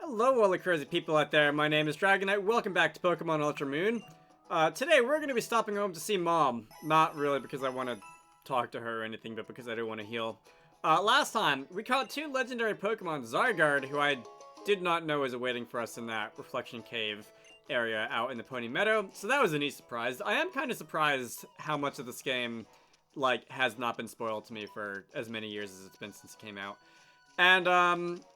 Hello, all the crazy people out there. My name is Dragonite. Welcome back to Pokemon Ultra Moon. Today, we're going to be stopping home to see Mom. Not really because I want to talk to her or anything, but because I do want to heal. Last time, we caught two legendary Pokemon, Zygarde, who I did not know was awaiting for us in that Reflection Cave area out in the Pony Meadow. So that was a neat surprise. I am kind of surprised how much of this game, has not been spoiled to me for as many years as it's been since it came out. And,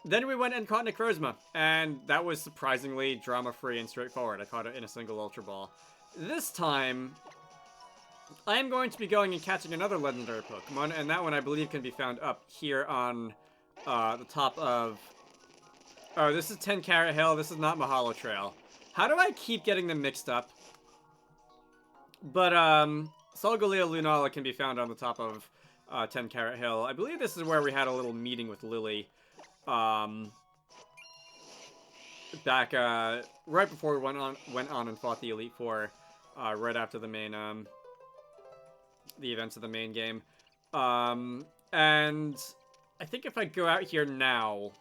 then we went and caught Necrozma, and that was surprisingly drama-free and straightforward. I caught it in a single Ultra Ball. This time, I am going to be going and catching another legendary Pokemon, and that one I believe can be found up here on, the top of... Oh, this is 10 Carat Hill, this is not Mahalo Trail. How do I keep getting them mixed up? But, Solgaleo Lunala can be found on the top of 10 Carat Hill. I believe this is where we had a little meeting with Lily. Back, right before we went on and fought the Elite Four. Right after the main, the events of the main game. And I think if I go out here now,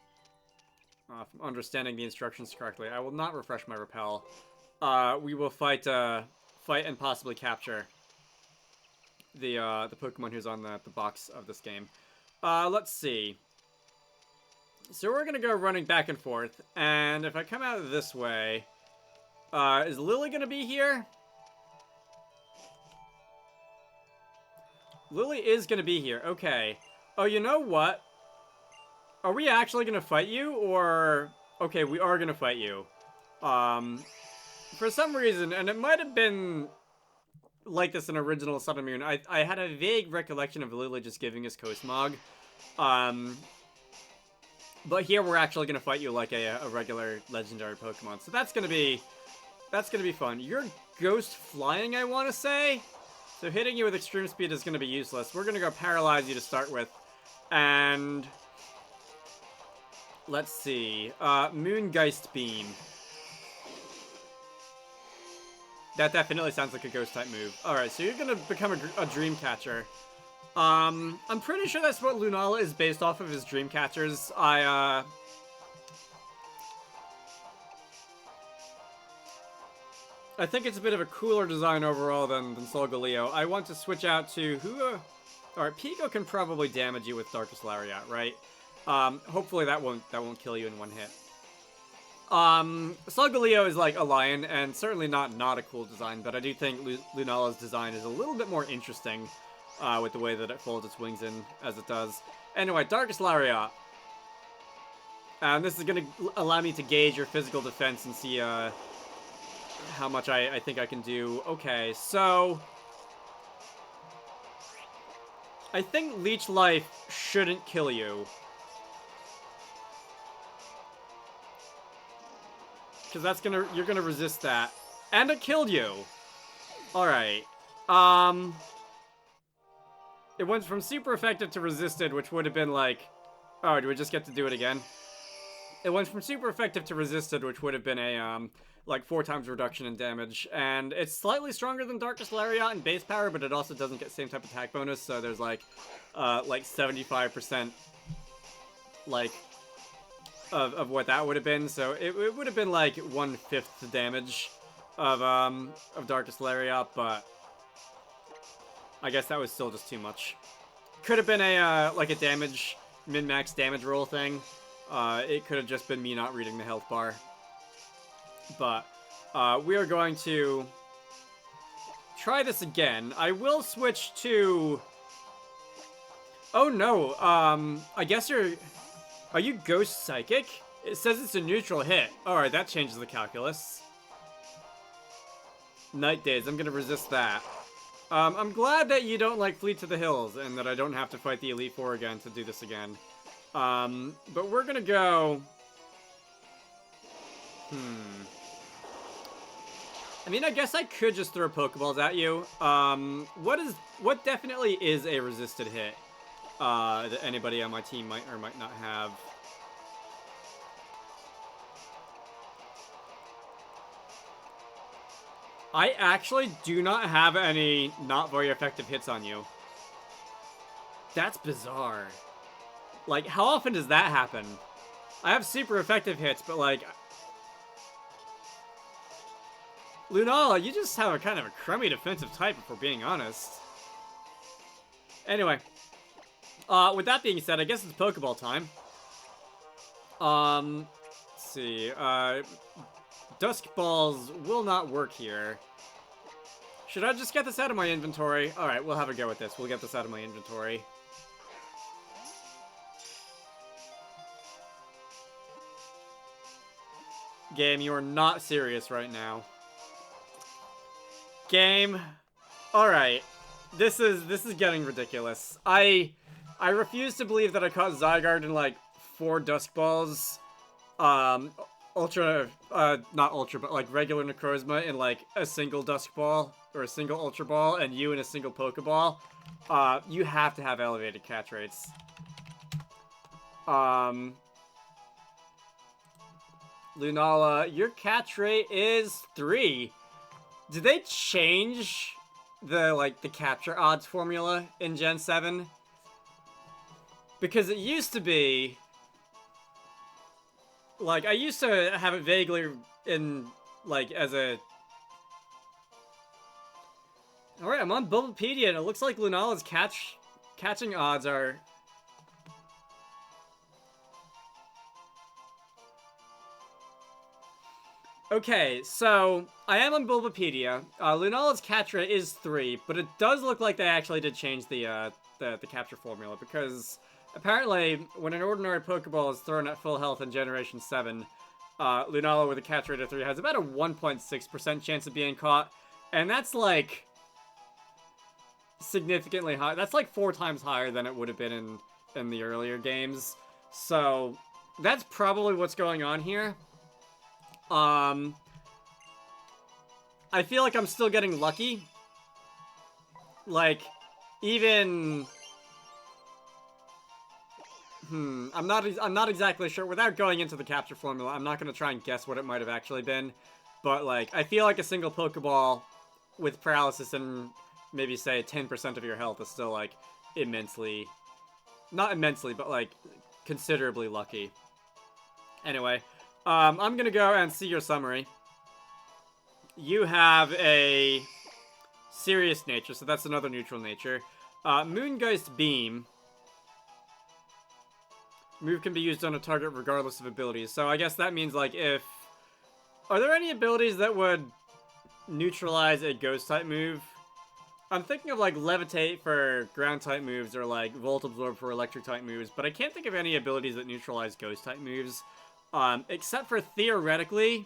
if I'm understanding the instructions correctly, I will not refresh my repel. We will fight and possibly capture the Pokemon who's on the box of this game. Let's see. So we're gonna go running back and forth, and if I come out this way, is Lily gonna be here? Lily is gonna be here, okay. Oh, you know what? Are we actually gonna fight you, or... Okay, we are gonna fight you. For some reason, and it might have been like this in original Sun and Moon, I had a vague recollection of Lily just giving us Cosmog. But here we're actually gonna fight you like a regular legendary Pokemon. So that's gonna be fun. You're ghost flying, I wanna say. So hitting you with extreme speed is gonna be useless. We're gonna go paralyze you to start with. And let's see. Moongeist Beam. That definitely sounds like a Ghost-type move. Alright, so you're gonna become a Dreamcatcher. I'm pretty sure that's what Lunala is based off of, his Dreamcatchers. I think it's a bit of a cooler design overall than Solgaleo. I want to switch out to who... Alright, Pico can probably damage you with Darkest Lariat, right? Hopefully that won't kill you in one hit. Solgaleo is like a lion, and certainly not a cool design, but I do think Lunala's design is a little bit more interesting, with the way that it folds its wings in as it does. Anyway, Darkest Lariat. And this is gonna allow me to gauge your physical defense and see, how much I think I can do. Okay, so... I think Leech Life shouldn't kill you. Because you're gonna resist that. And it killed you! Alright. It went from super effective to resisted, which would have been like... Oh, do we just get to do it again? It went from super effective to resisted, which would have been a, 4 times reduction in damage. And it's slightly stronger than Darkest Lariat in base power, but it also doesn't get same type of attack bonus, so there's 75%, of what that would have been, so it would have been 1/5 the damage of Darkest Lariat, but I guess that was still just too much. Could have been a damage, min-max damage roll thing. It could have just been me not reading the health bar. But, we are going to try this again. I will switch to... Oh no, I guess Are you Ghost Psychic? It says it's a neutral hit. Alright, that changes the calculus. Night Days, I'm gonna resist that. I'm glad that you don't Flee to the Hills, and that I don't have to fight the Elite Four again to do this again. But we're gonna go... I mean, I guess I could just throw Pokeballs at you. What definitely is a resisted hit? That anybody on my team might or might not have. I actually do not have any not very effective hits on you. That's bizarre. How often does that happen? I have super effective hits, but like... Lunala, you just have a kind of a crummy defensive type, if we're being honest. Anyway. With that being said, I guess it's Pokeball time. Let's see. Dusk Balls will not work here. Should I just get this out of my inventory? Alright, we'll have a go with this. We'll get this out of my inventory. Game, you are not serious right now. Game. Alright. This is getting ridiculous. I refuse to believe that I caught Zygarde in like 4 Dusk Balls. Ultra, not Ultra, but like regular Necrozma in like a single Dusk Ball or a single Ultra Ball, and you in a single Pokeball. You have to have elevated catch rates. Lunala, your catch rate is 3. Did they change the capture odds formula in Gen 7? Because it used to be... Like, I used to have it vaguely in, like, as a... Alright, I'm on Bulbapedia, and it looks like Lunala's catching odds are... Okay, so, I am on Bulbapedia. Lunala's catch rate is 3, but it does look like they actually did change the capture formula, because... Apparently, when an ordinary Pokeball is thrown at full health in Generation 7, Lunala with a catch rate of 3 has about a 1.6% chance of being caught. And that's like... significantly high. That's like 4 times higher than it would have been in the earlier games. So, that's probably what's going on here. I feel like I'm still getting lucky. Like, even... I'm not exactly sure. Without going into the capture formula, I'm not going to try and guess what it might have actually been. But, like, I feel like a single Pokeball with paralysis and maybe, say, 10% of your health is still, like, immensely... Not immensely, but, like, considerably lucky. Anyway, I'm going to go and see your summary. You have a serious nature, so that's another neutral nature. Moongeist Beam... Move can be used on a target regardless of abilities. So I guess that means, like, if... Are there any abilities that would neutralize a Ghost-type move? I'm thinking of, like, Levitate for Ground-type moves or, like, Volt Absorb for Electric-type moves, but I can't think of any abilities that neutralize Ghost-type moves. Except for, theoretically,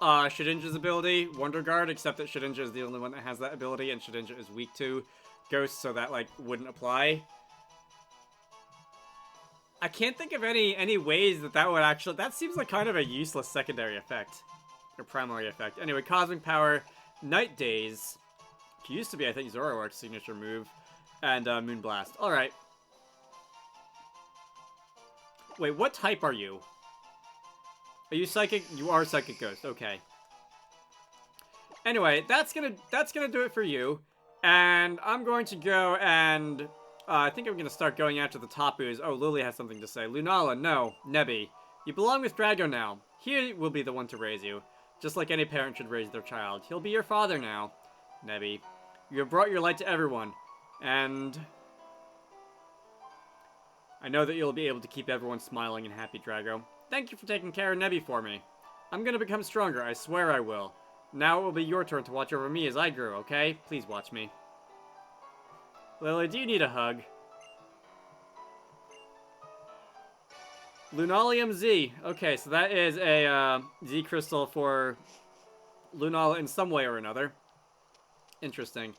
Shedinja's ability, Wonder Guard, except that Shedinja is the only one that has that ability, and Shedinja is weak to Ghosts, so that, like, wouldn't apply. I can't think of any ways that would actually... That seems like kind of a useless secondary effect. Or primary effect. Anyway, Cosmic Power, Night Daze. Which used to be, I think, Zoroark's signature move. And Moonblast. Alright. Wait, what type are you? Are you Psychic? You are Psychic Ghost. Okay. Anyway, that's gonna do it for you. And I'm going to go and... I think I'm going to start going after the Tapus. Oh, Lily has something to say. Lunala, no. Nebby. You belong with Drago now. He will be the one to raise you. Just like any parent should raise their child. He'll be your father now. Nebby. You have brought your light to everyone. And... I know that you'll be able to keep everyone smiling and happy, Drago. Thank you for taking care of Nebby for me. I'm going to become stronger. I swear I will. Now it will be your turn to watch over me as I grow, okay? Please watch me. Lily, do you need a hug? Lunalium Z. Okay, so that is a Z crystal for Lunala in some way or another. Interesting.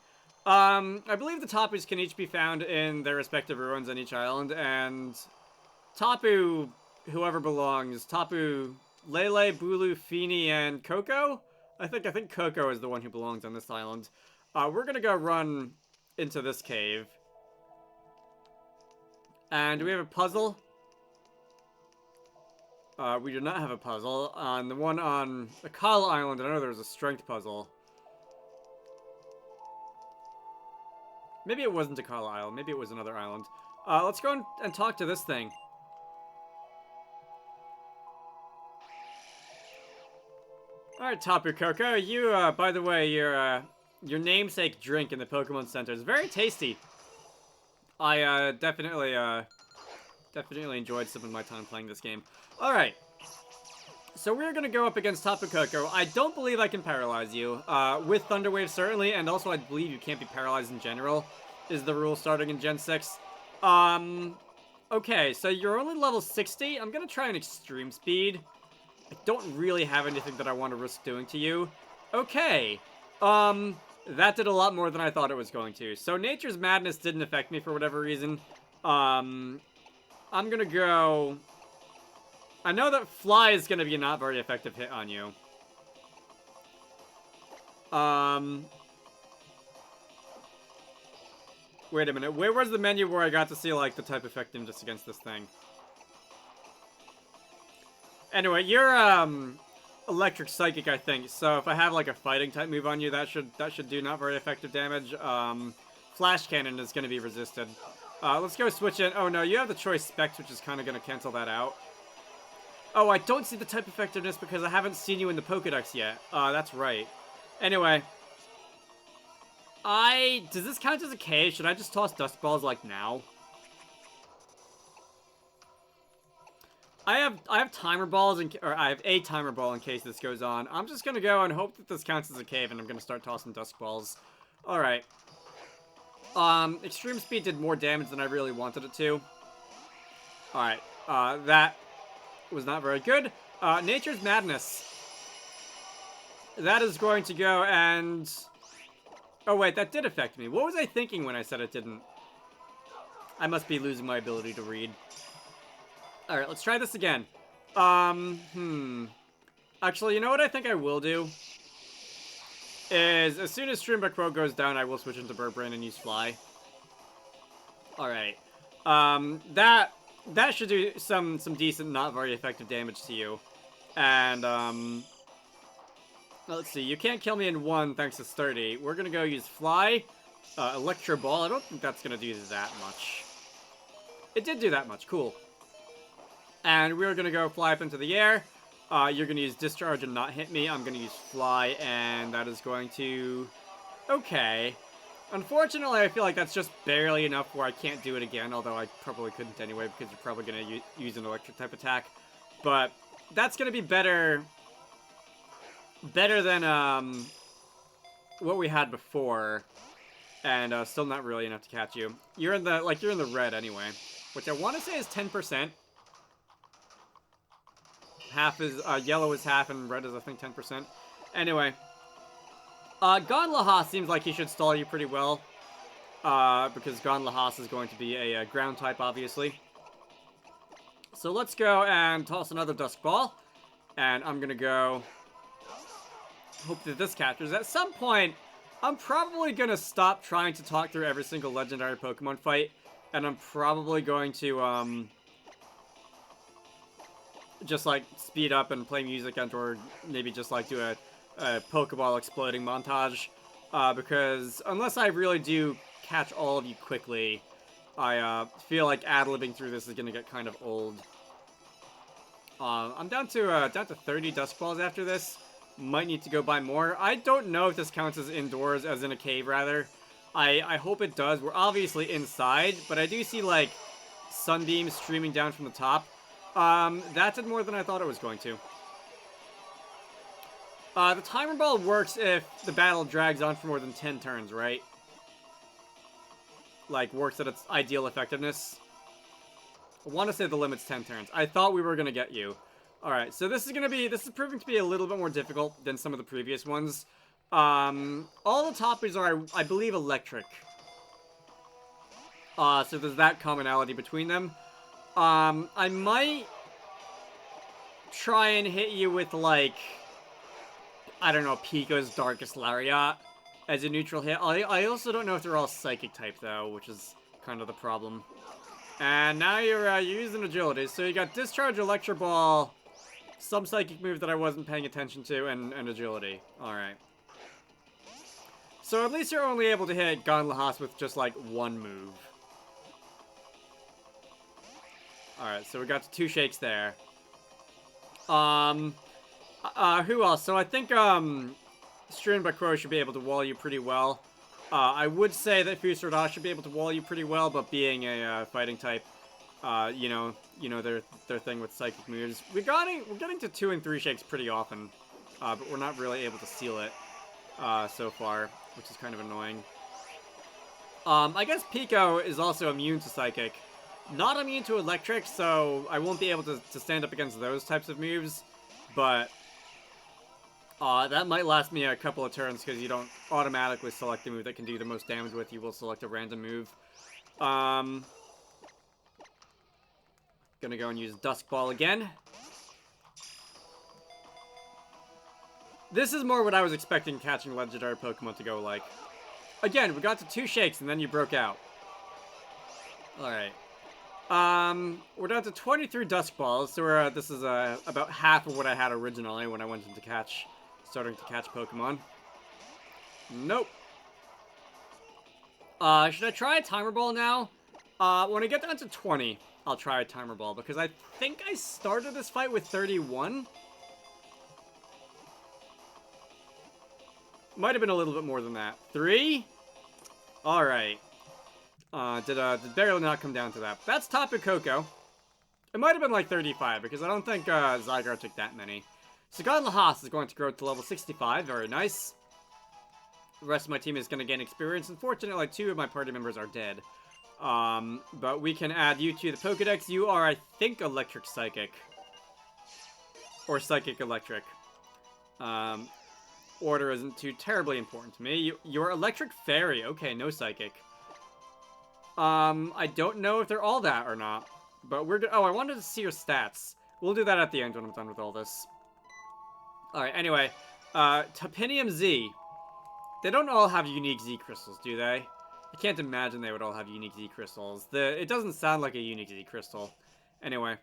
I believe the Tapus can each be found in their respective ruins on each island, and Tapu, whoever belongs, Tapu, Lele, Bulu, Feeny, and Coco? I think Coco is the one who belongs on this island. We're gonna go run into this cave. And do we have a puzzle? We do not have a puzzle. On the one on Akala Island, I know there was a strength puzzle. Maybe it wasn't Akala Island. Maybe it was another island. Let's go and talk to this thing. Alright, Tapu Koko, you, by the way, your namesake drink in the Pokemon Center is very tasty. I, definitely enjoyed some of my time playing this game. Alright. So we're gonna go up against Tapu Koko. I don't believe I can paralyze you. With Thunder Wave, certainly, and also I believe you can't be paralyzed in general, is the rule starting in Gen 6. Okay, so you're only level 60. I'm gonna try an Extreme Speed. I don't really have anything that I want to risk doing to you. Okay. That did a lot more than I thought it was going to. So Nature's Madness didn't affect me for whatever reason. I'm gonna go... I know that Fly is gonna be a not very effective hit on you. Wait a minute. Where was the menu where I got to see, like, the type effectiveness against this thing? Anyway, you're, Electric Psychic, I think. So if I have, like, a fighting type move on you, that should do not very effective damage. Flash Cannon is gonna be resisted. Let's go switch in. Oh, no, you have the choice Specs, which is kind of gonna cancel that out. Oh, I don't see the type effectiveness because I haven't seen you in the Pokédex yet. That's right. Anyway. Does this count as a K? Should I just toss Dust Balls, like, now? I have Timer Balls, or I have a Timer Ball in case this goes on. I'm just gonna go and hope that this counts as a cave, and I'm gonna start tossing Dusk Balls. Alright. Extreme Speed did more damage than I really wanted it to. Alright. That was not very good. Nature's Madness. That is going to go and... Oh wait, that did affect me. What was I thinking when I said it didn't? I must be losing my ability to read. Alright, let's try this again. Actually, you know what I think I will do? Is, as soon as Streamback Pro goes down, I will switch into Bird Brain and use Fly. Alright. That should do some decent, not very effective damage to you. And, let's see. You can't kill me in one thanks to Sturdy. We're gonna go use Fly. Electro Ball. I don't think that's gonna do that much. It did do that much. Cool. And we're gonna go Fly up into the air. You're gonna use Discharge and not hit me. I'm gonna use Fly, and that is going to... Okay. Unfortunately, I feel like that's just barely enough where I can't do it again, although I probably couldn't anyway, because you're probably going to use an electric type attack. But that's going to be better than what we had before, and still not really enough to catch you. You're in the red anyway, which I want to say is 10%. Half is yellow is half, and red is I think 10%. Anyway. Gonlaha seems like he should stall you pretty well. Because Gonlaha is going to be a ground type, obviously. So let's go and toss another Dusk Ball. And I'm gonna go... Hope that this catches. At some point, I'm probably gonna stop trying to talk through every single legendary Pokemon fight. And I'm probably going to, just, like, speed up and play music and or maybe just, like, do a Pokeball exploding montage, because unless I really do catch all of you quickly, I feel like ad-libbing through this is gonna get kind of old. I'm down to 30 Dusk Balls after this. Might need to go buy more. I don't know if this counts as indoors, as in a cave, rather. I hope it does. We're obviously inside, but I do see, like, sunbeams streaming down from the top. That did more than I thought it was going to. The Timer Ball works if the battle drags on for more than 10 turns, right? Like, works at its ideal effectiveness. I want to say the limit's 10 turns. I thought we were going to get you. Alright, so this is proving to be a little bit more difficult than some of the previous ones. All the Tapus are, I believe, electric. So there's that commonality between them. I might try and hit you with, like... I don't know, Pico's Darkest Lariat as a neutral hit. I also don't know if they're all Psychic type, though, which is kind of the problem. And now you're using Agility. So you got Discharge, Electro Ball, some Psychic move that I wasn't paying attention to, and Agility. Alright. So at least you're only able to hit Gonlahas with just, like, one move. Alright, so we got 2 shakes there. Who else? So I think, Strewn by Crow should be able to wall you pretty well. I would say that Wizarducks should be able to wall you pretty well, but being a, fighting type, you know their thing with psychic moves. We're getting to 2 and 3 shakes pretty often, but we're not really able to seal it, so far, which is kind of annoying. I guess Pico is also immune to psychic. Not immune to electric, so I won't be able to stand up against those types of moves, but that might last me a couple of turns because you don't automatically select the move that can do the most damage with. You will select a random move. Gonna go and use Dusk Ball again. This is more what I was expecting catching legendary Pokemon to go like. Again, we got to 2 shakes and then you broke out. Alright. We're down to 23 Dusk Balls, so this is about half of what I had originally when I went into starting to catch Pokemon. Nope. Should I try a Timer Ball now? When I get down to 20, I'll try a Timer Ball, because I think I started this fight with 31. Might have been a little bit more than that. 3? Alright. Did barely not come down to that. That's Tapu Koko. It might have been like 35, because I don't think Zygarde took that many. Sagan Lahas is going to grow to level 65. Very nice. The rest of my team is going to gain experience. Unfortunately, like 2 of my party members are dead. But we can add you to the Pokedex. You are, I think, Electric Psychic. Or Psychic Electric. Order isn't too terribly important to me. You're Electric Fairy. Okay, no Psychic. I don't know if they're all that or not. But we're oh, I wanted to see your stats. We'll do that at the end when I'm done with all this. Alright, anyway. Topinium Z. They don't all have unique Z crystals, do they? I can't imagine they would all have unique Z crystals. It doesn't sound like a unique Z crystal. Anyway.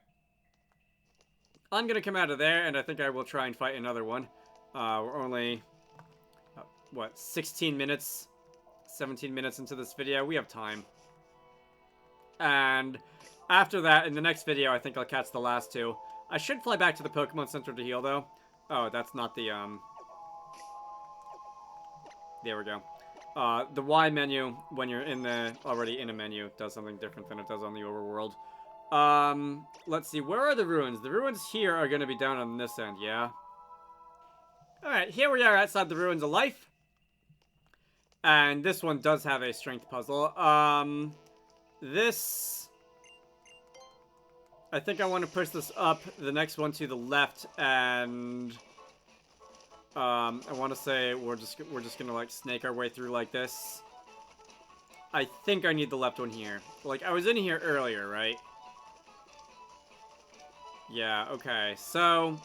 I'm gonna come out of there, and I think I will try and fight another one. We're only, what, 16 minutes? 17 minutes into this video. We have time. And after that, in the next video, I think I'll catch the last 2. I should fly back to the Pokemon Center to heal, though. Oh, that's not the, There we go. The Y menu, when you're already in a menu, does something different than it does on the overworld. Let's see, where are the ruins? The ruins here are gonna be down on this end, yeah? Alright, here we are outside the Ruins of Life. And this one does have a strength puzzle. This... I think I want to push this up, the next one to the left, and... I want to say we're just gonna, like, snake our way through like this. I think I need the left one here. Like, I was in here earlier, right? Yeah, okay, so...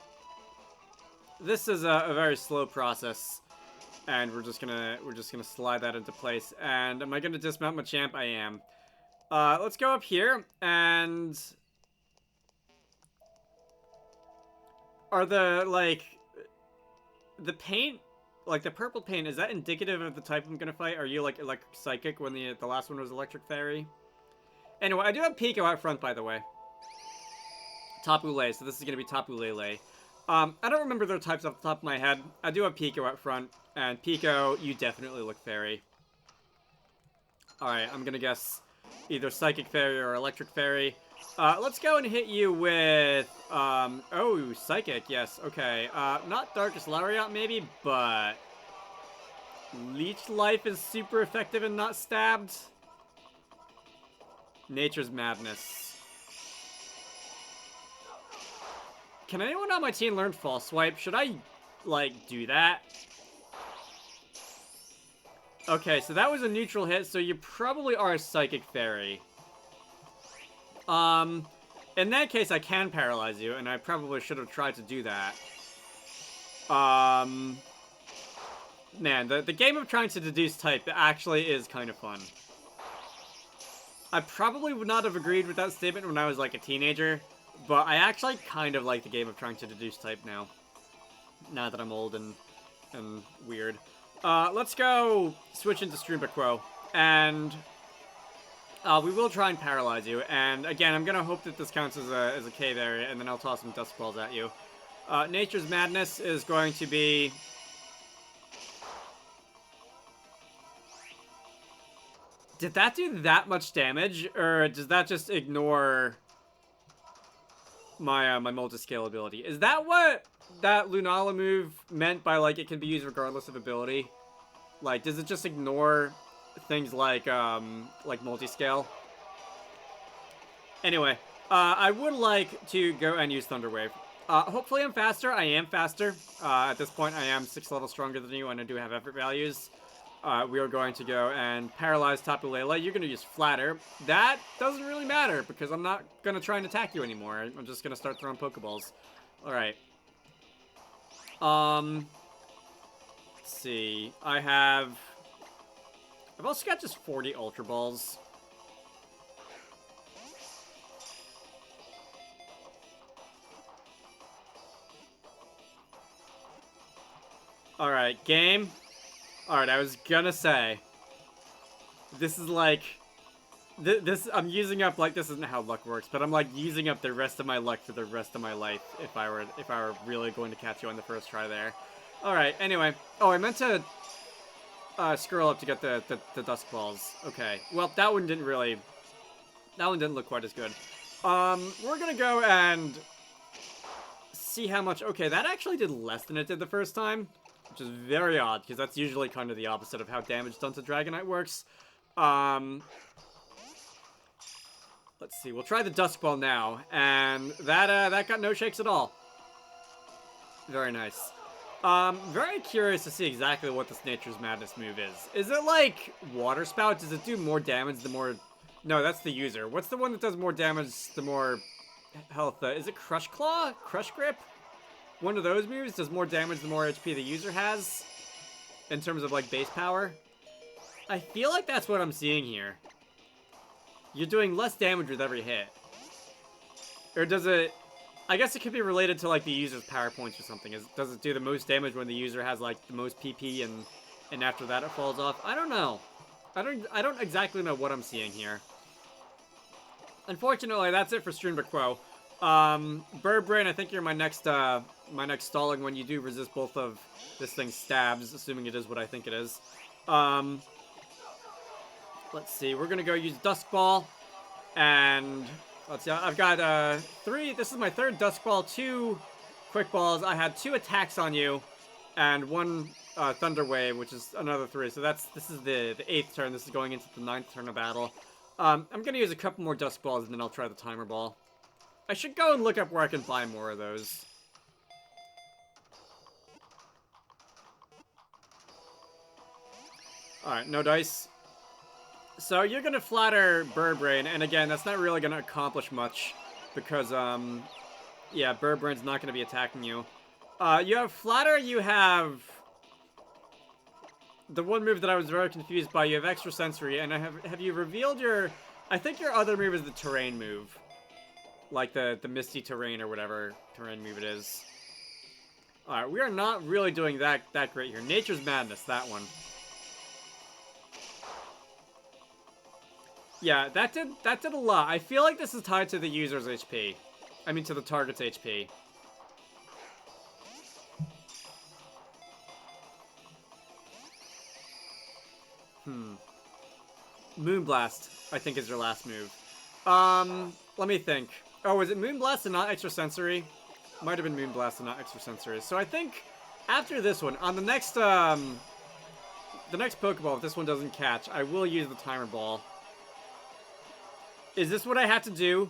This is a very slow process, and we're just gonna slide that into place. And am I gonna dismount Machamp? I am. Let's go up here, and are the paint, like the purple paint, is that indicative of the type I'm gonna fight? Are you like Electric Psychic when the last one was Electric Fairy? Anyway, I do have Pico out front, by the way. Tapu Lele, so this is gonna be Tapu Lele. I don't remember their types off the top of my head. I do have Pico out front, and Pico, you definitely look Fairy. Alright, I'm gonna guess either Psychic Fairy or Electric Fairy. Let's go and hit you with, oh, Psychic, yes, okay. Not Darkest Lariat, maybe, but Leech Life is super effective and not stabbed. Nature's Madness. Can anyone on my team learn False Swipe? Should I, like, do that? Okay, so that was a neutral hit, so you probably are a Psychic Fairy. In that case, I can paralyze you, and I probably should have tried to do that. Man, the game of trying to deduce type actually is kind of fun. I probably would not have agreed with that statement when I was, like, a teenager. But I actually kind of like the game of trying to deduce type now. Now that I'm old and weird. Let's go switch into Streambacrow. And we will try and paralyze you. And again, I'm going to hope that this counts as a cave area. And then I'll toss some Dusk Balls at you. Nature's Madness is going to be... Did that do that much damage, or does that just ignore my my multi-scale ability? Is that what that Lunala move meant by, like, it can be used regardless of ability? Like, does it just ignore things like multi-scale? Anyway, I would like to go and use Thunder Wave. Hopefully I'm faster. I am faster. At this point, I am 6 levels stronger than you, and I do have effort values. We are going to go and paralyze Tapu Lele. You're going to use Flatter. That doesn't really matter, because I'm not going to try and attack you anymore. I'm just going to start throwing Pokeballs. Alright. Let's see. I've also got just 40 Ultra Balls. Alright, game. Alright, I was gonna say. This is like... I'm using up, like, this isn't how luck works, but I'm, like, using up the rest of my luck for the rest of my life if I were really going to catch you on the first try there. Alright, anyway. Oh, I meant to scroll up to get the Dusk Balls. Okay. Well, that one didn't look quite as good. We're gonna go and see how much... Okay, that actually did less than it did the first time, which is very odd, because that's usually kind of the opposite of how damage done to Dragonite works. Let's see, we'll try the Dusk Ball now, and that got no shakes at all. Very nice. Very curious to see exactly what this Nature's Madness move is. Is it like Water Spout? Does it do more damage the more... No, that's the user. What's the one that does more damage the more health? Is it Crush Claw? Crush Grip? One of those moves does more damage the more HP the user has, in terms of, like, base power. I feel like that's what I'm seeing here. You're doing less damage with every hit. Or does it... I guess it could be related to, like, the user's power points or something. Does it do the most damage when the user has, like, the most PP and after that it falls off? I don't know. I don't exactly know what I'm seeing here. Unfortunately, that's it for Stream Quo. Bird Brain, I think you're my next stalling when you do resist both of this thing's stabs, assuming it is what I think it is. Let's see, we're gonna go use Dusk Ball, and let's see, I've got 3, this is my 3rd Dusk Ball, 2 Quick Balls, I had 2 attacks on you, and 1 Thunder Wave, which is another 3, so this is the 8th turn, this is going into the 9th turn of battle. I'm gonna use a couple more Dusk Balls, and then I'll try the Timer Ball. I should go and look up where I can buy more of those. Alright, no dice. So you're gonna flatter Bird Brain, and again, that's not really gonna accomplish much, because, yeah, Bird Brain's not gonna be attacking you. You have Flatter, you have... The one move that I was very confused by, you have Extrasensory, and have you revealed your... I think your other move is the Terrain move. Like the Misty Terrain or whatever terrain move it is. Alright, we are not really doing that great here. Nature's Madness, that one. Yeah, that did a lot. I feel like this is tied to the user's HP. I mean, to the target's HP. Moonblast, I think, is your last move. Let me think. Oh, is it Moonblast and not Extrasensory? Might have been Moonblast and not Extrasensory. So I think after this one, on the next Pokeball, if this one doesn't catch, I will use the Timer Ball. Is this what I have to do?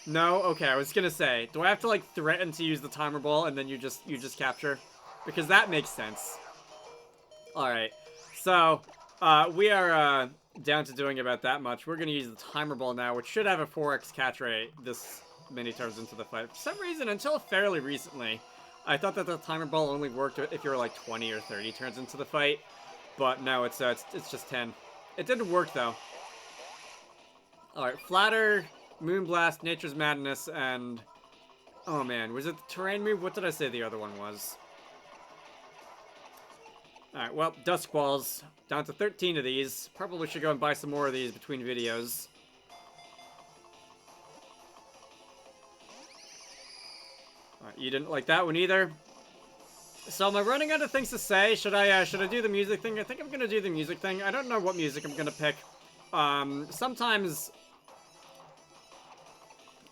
No? Okay, I was gonna say, do I have to, like, threaten to use the Timer Ball and then you just capture? Because that makes sense. Alright. So, we are, down to doing about that much. We're gonna use the Timer Ball now, which should have a 4x catch rate this many turns into the fight. For some reason, until fairly recently, I thought that the Timer Ball only worked if you were, like, 20 or 30 turns into the fight. But no, it's just 10. It didn't work, though. Alright, Flatter, Moonblast, Nature's Madness, and... Oh man, was it the Terrain move? What did I say the other one was? Alright, well, Dusk Balls. Down to 13 of these. Probably should go and buy some more of these between videos. Alright, you didn't like that one either. So am I running out of things to say? Should I do the music thing? I think I'm gonna do the music thing. I don't know what music I'm gonna pick. Sometimes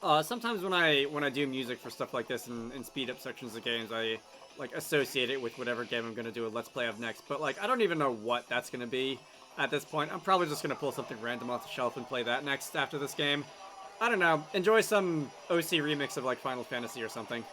when I do music for stuff like this and speed up sections of games, I like associate it with whatever game I'm gonna do a let's play of next. But like I don't even know what that's gonna be at this point. I'm probably just gonna pull something random off the shelf and play that next after this game. I don't know. Enjoy some OC remix of like Final Fantasy or something.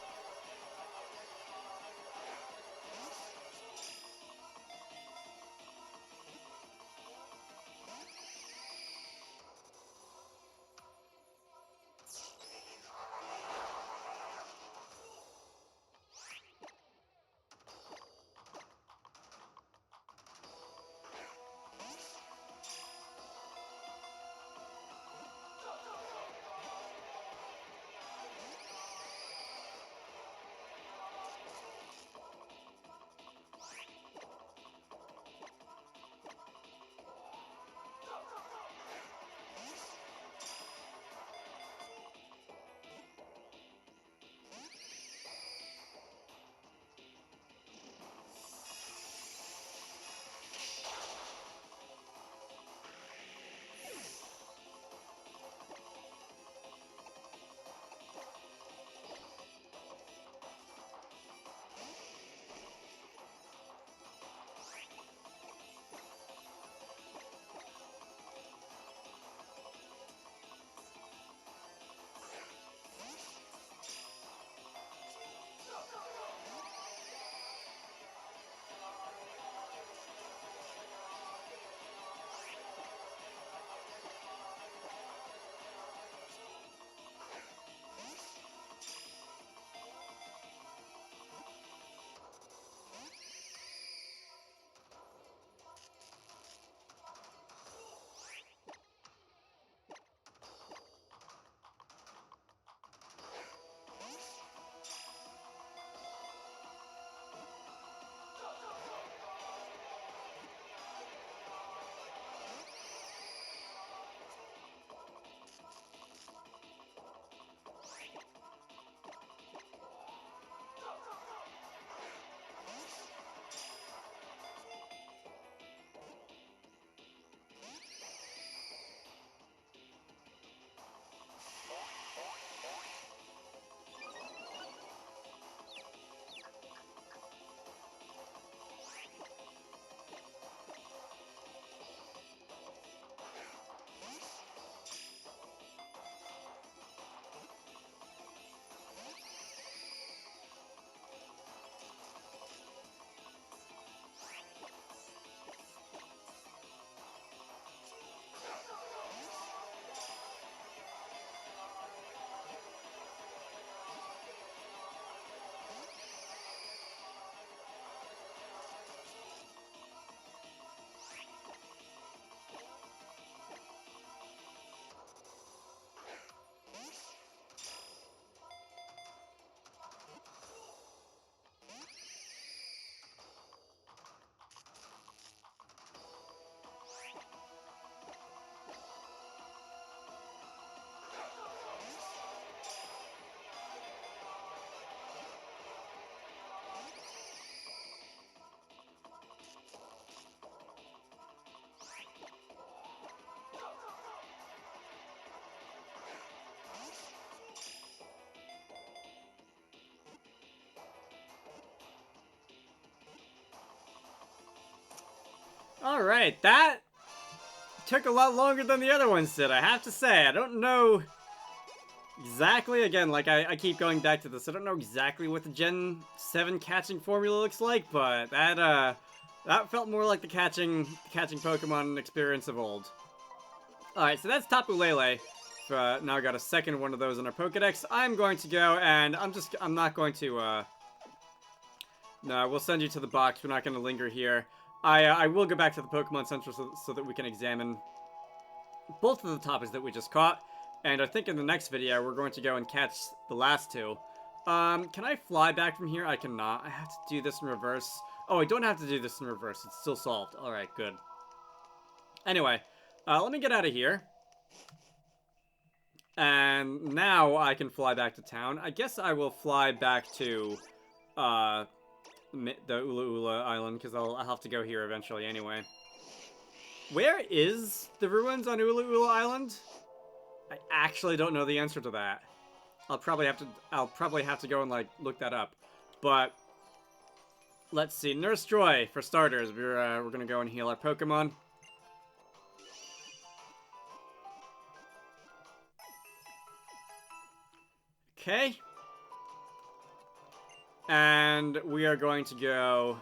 Alright, that took a lot longer than the other ones did, I have to say. I don't know exactly, again, like I keep going back to this, I don't know exactly what the Gen 7 catching formula looks like, but that felt more like the catching Pokemon experience of old. Alright, so that's Tapu Lele. Now got a second one of those in our Pokedex. I'm going to go, and I'm not going to, no, we'll send you to the box, we're not going to linger here. I will go back to the Pokemon Center so that we can examine both of the topics that we just caught. And I think in the next video, we're going to go and catch the last two. Can I fly back from here? I cannot. I have to do this in reverse. Oh, I don't have to do this in reverse. It's still solved. Alright, good. Anyway, let me get out of here. And now I can fly back to town. I guess I will fly back to the Ula Ula Island, because I'll have to go here eventually anyway. Where is the ruins on Ula Ula Island? I actually don't know the answer to that. I'll probably have to go and like look that up. But let's see. Nurse Joy, for starters. We're gonna go and heal our Pokemon. Okay. And we are going to go...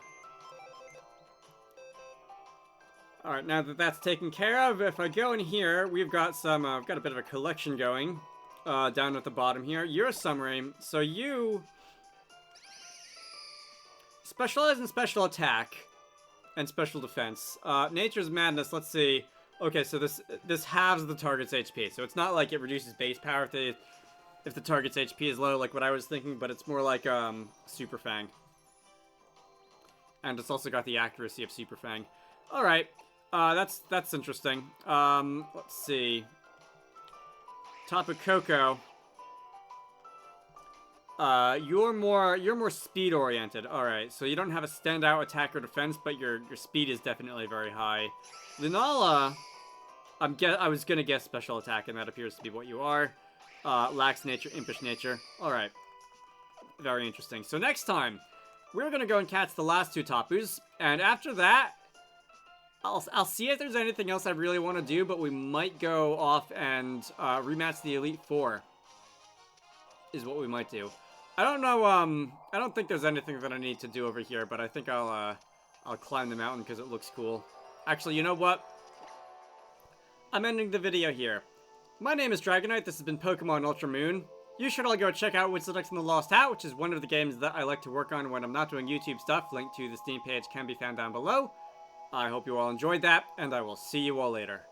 Alright, now that that's taken care of, if I go in here, we've got some, I've got a bit of a collection going, down at the bottom here. You're a Summary, so you specialize in special attack and special defense. Nature's Madness, let's see. Okay, so this halves the target's HP, so it's not like it reduces base power if the target's HP is low, like what I was thinking, but it's more like, Super Fang. And it's also got the accuracy of Super Fang. Alright, that's interesting. Let's see. Tapu Koko. You're more speed oriented. Alright, so you don't have a standout attack or defense, but your speed is definitely very high. Lunala, I was gonna guess special attack, and that appears to be what you are. Lax nature, impish nature. Alright. Very interesting. So next time, we're gonna go and catch the last 2 Tapus, and after that, I'll see if there's anything else I really want to do, but we might go off and rematch the Elite Four. Is what we might do. I don't know, I don't think there's anything that I need to do over here, but I think I'll climb the mountain because it looks cool. Actually, you know what? I'm ending the video here. My name is Dragonite, this has been Pokemon Ultra Moon. You should all go check out Wizarducks and the Lost Hat, which is one of the games that I like to work on when I'm not doing YouTube stuff. Link to the Steam page can be found down below. I hope you all enjoyed that, and I will see you all later.